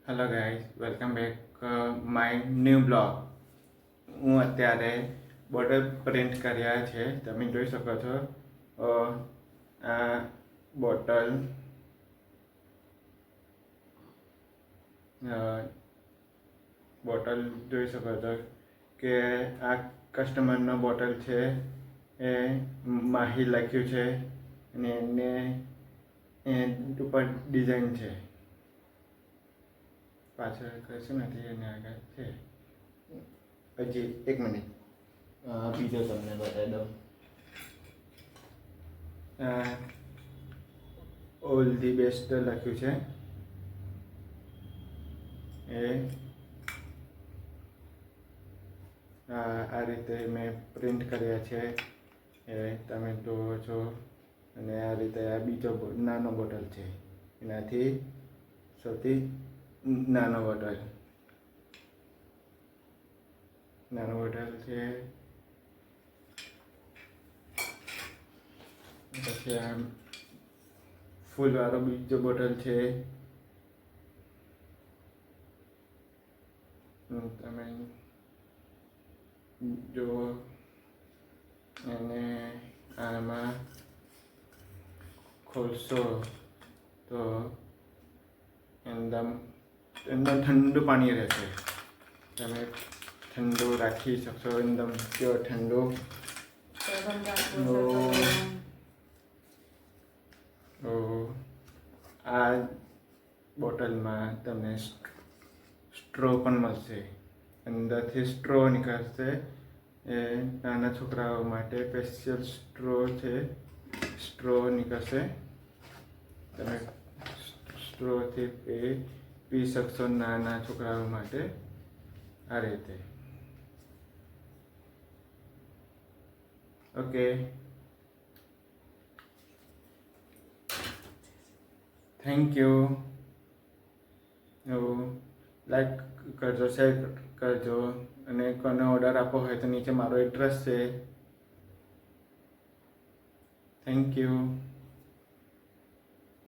Hello guys, welcome back my new blog. હું અત્યારે bottle print કર્યા છે. તમે જોઈ શકો છો આ બોટલ બોટલ જોઈ શકો છો કે આ કસ્ટમરનો બોટલ છે. એ માહી લખ્યું છે અને એને ઉપર ડિઝાઇન છે. પાછળ કશું નથી અને આગળ છે. હજી એક મિનિટ બીજો તમને બતાવી દઉં. ઓલ ધી બેસ્ટ લખ્યું છે. એ આ રીતે મેં પ્રિન્ટ કર્યા છે. એ તમે જુઓ છો. અને આ રીતે આ બીજો નાનો બોટલ છે. એનાથી સૌથી નાનો બોટલ છે. પછી આ ફૂલવાળો બીજો બોટલ છે. તમે જુઓ. અને આમાં ખોલશો તો અંદર ઠંડુ પાણી રહેશે. તમે ઠંડુ રાખી શકશો. એકદમ પ્યોર ઠંડુ. આ બોટલમાં તમને સ્ટ્રો પણ મળશે. અંદરથી સ્ટ્રો નીકળશે. એ નાના છોકરાઓ માટે સ્પેશિયલ સ્ટ્રો છે. સ્ટ્રો નીકળશે. તમે સ્ટ્રોથી પી શકશો નાના છોકરાઓ માટે આ રીતે. Okay, thank you. લાઈક કરજો, શેર કરજો અને કોને ઓર્ડર આપવો હોય તો નીચે મારો એડ્રેસ છે. Thank you.